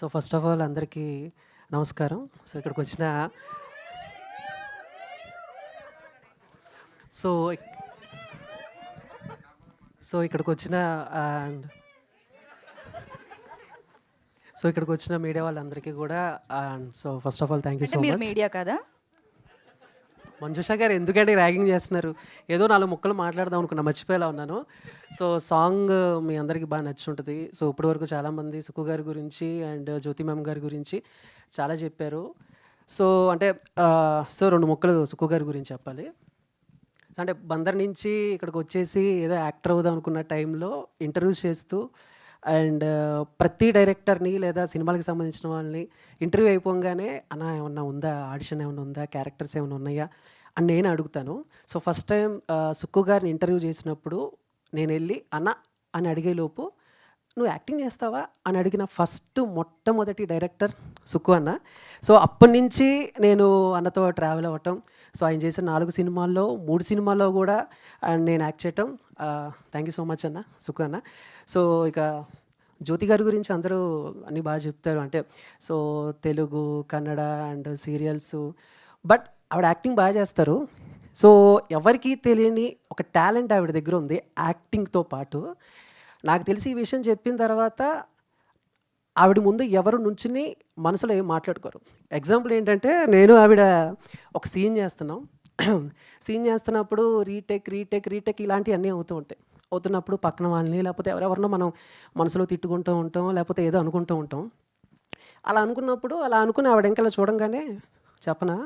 So first of all అందరికీ నమస్కారం. So ఇక్కడికి వచ్చిన సో సో ఇక్కడికి వచ్చిన అండ్ సో ఇక్కడికి వచ్చిన మీడియా వాళ్ళందరికీ కూడా and so first of all thank you అంటే సో మీరు మచ్. మీడియా కదా? మంజుష గారు ఎందుకంటే ర్యాగింగ్ చేస్తున్నారు? ఏదో 4 ముక్కలు మాట్లాడదాం అనుకున్నా, మర్చిపోయేలా ఉన్నాను. సో సాంగ్ మీ అందరికీ బాగా నచ్చుంటుంది. సో ఇప్పటివరకు చాలామంది సుక్కు గారి గురించి అండ్ జ్యోతి మ్యామ్ గారి గురించి చాలా చెప్పారు. సో అంటే సో 2 ముక్కలు సుక్కు గారి గురించి చెప్పాలి. అంటే బందర్ నుంచి ఇక్కడికి వచ్చేసి ఏదో యాక్టర్ అవుదాం అనుకున్న టైంలో ఇంటర్వ్యూస్ చేస్తూ అండ్ ప్రతి డైరెక్టర్ని లేదా సినిమాలకు సంబంధించిన వాళ్ళని ఇంటర్వ్యూ అయిపోగానే అన్న ఏమన్నా ఉందా, ఆడిషన్ ఏమైనా ఉందా, క్యారెక్టర్స్ ఏమైనా ఉన్నాయా అని నేను అడుగుతాను. సో ఫస్ట్ టైం సుక్కు గారిని ఇంటర్వ్యూ చేసినప్పుడు నేను వెళ్ళి అన్న అని అడిగేలోపు నువ్వు యాక్టింగ్ చేస్తావా అని అడిగిన మొట్టమొదటి డైరెక్టర్ సుక్కు అన్న. సో అప్పటి నుంచి నేను అన్నతో ట్రావెల్ అవ్వటం, సో ఆయన చేసిన 4 సినిమాల్లో 3 సినిమాల్లో కూడా అండ్ నేను యాక్ట్ చేయటం. థ్యాంక్ యూ సో మచ్ అన్న, సుక్కు అన్న. సో ఇక జ్యోతి గారి గురించి అందరూ అన్నీ బాగా చెప్తారు, అంటే so Telugu, Kannada and serials, but ఆవిడ యాక్టింగ్ బాగా చేస్తారు. సో ఎవరికీ తెలియని ఒక టాలెంట్ ఆవిడ దగ్గర ఉంది యాక్టింగ్తో పాటు. నాకు తెలిసి ఈ విషయం చెప్పిన తర్వాత ఆవిడ ముందు ఎవరు నుంచుని మనసులో ఏం మాట్లాడుకోరు. ఎగ్జాంపుల్ ఏంటంటే నేను ఆవిడ ఒక సీన్ చేస్తున్నాం. సీన్ చేస్తున్నప్పుడు రీటేక్ ఇలాంటివన్నీ అవుతున్నప్పుడు పక్కన వాళ్ళని లేకపోతే ఎవరెవరినో మనం మనసులో తిట్టుకుంటూ ఉంటాం, లేకపోతే ఏదో అనుకుంటూ ఉంటాం. అలా అనుకుని ఆవిడ ఇంకలా చూడంగానే చెప్పనా,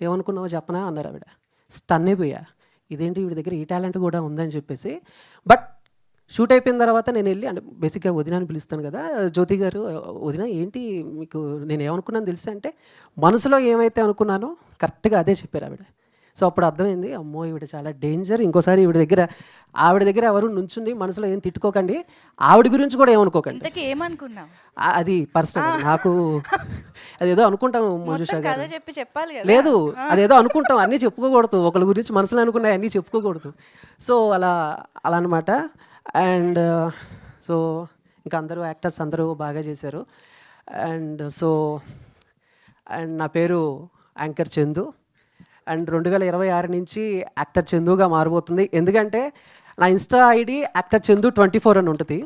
ఏమనుకున్నావో చెప్పనా అన్నారు ఆవిడ. స్టన్ అయిపోయా, ఇదేంటి వీడి దగ్గర ఈ టాలెంట్ కూడా ఉందని చెప్పేసి. బట్ షూట్ అయిపోయిన తర్వాత నేను వెళ్ళి, అంటే బేసిక్గా వదిన అని పిలుస్తాను కదా, జ్యోతి గారు వదిన ఏంటి మీకు నేను ఏమనుకున్నాను తెలుసా అంటే, మనసులో ఏమైతే అనుకున్నానో కరెక్ట్గా అదే చెప్పారు ఆవిడ. సో అప్పుడు అర్థమైంది, అమ్మో ఈవిడ చాలా డేంజర్, ఇంకోసారి ఆవిడ దగ్గర ఎవరు నుంచుండి మనసులో ఏం తిట్టుకోకండి, ఆవిడ గురించి కూడా ఏమనుకోకండి. ఇంతకీ ఏమనుకున్నావు? అది పర్సనల్, నాకు అదేదో అనుకుంటాం మంజుషా కథ గారు. చెప్పి చెప్పాలి కదా. లేదు, అదేదో అనుకుంటాం, అన్నీ చెప్పుకోకూడదు, ఒకళ్ళ గురించి మనసులో అనుకున్నాయి అన్నీ చెప్పుకోకూడదు. సో అలా అనమాట. అండ్ సో ఇంకా అందరూ యాక్టర్స్ అందరూ బాగా చేశారు. అండ్ నా పేరు యాంకర్ చందు. అండ్ 2026 నుంచి యాక్టర్ చందుగా మారబోతుంది. ఎందుకంటే నా ఇన్స్టా ఐడి యాక్టర్ చందు 24 అని ఉంటుంది.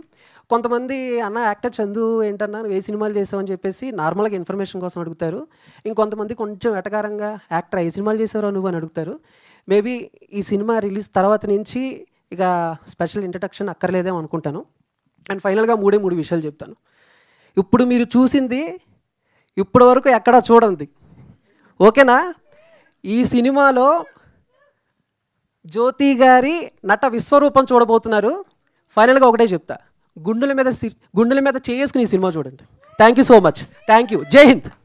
కొంతమంది అన్న యాక్టర్ చందు ఏంటన్నా నువ్వు ఏ సినిమాలు చేసావని చెప్పేసి నార్మల్గా ఇన్ఫర్మేషన్ కోసం అడుగుతారు. ఇంకొంతమంది కొంచెం వెటకారంగా యాక్టర్ ఏ సినిమాలు చేసారో నువ్వు అని అడుగుతారు. మేబీ ఈ సినిమా రిలీజ్ తర్వాత నుంచి ఇక స్పెషల్ ఇంట్రడక్షన్ అక్కర్లేదేమో అనుకుంటాను. అండ్ ఫైనల్గా 3 విషయాలు చెప్తాను. ఇప్పుడు మీరు చూసింది ఇప్పటి వరకు ఎక్కడా చూడండి, ఓకేనా? ఈ సినిమాలో జ్యోతి గారి నట విశ్వరూపం చూడబోతున్నారు. ఫైనల్గా ఒకటే చెప్తా, గుండెల మీద చేసుకుని ఈ సినిమా చూడండి. Thank you so much. Thank you. జై హింద్.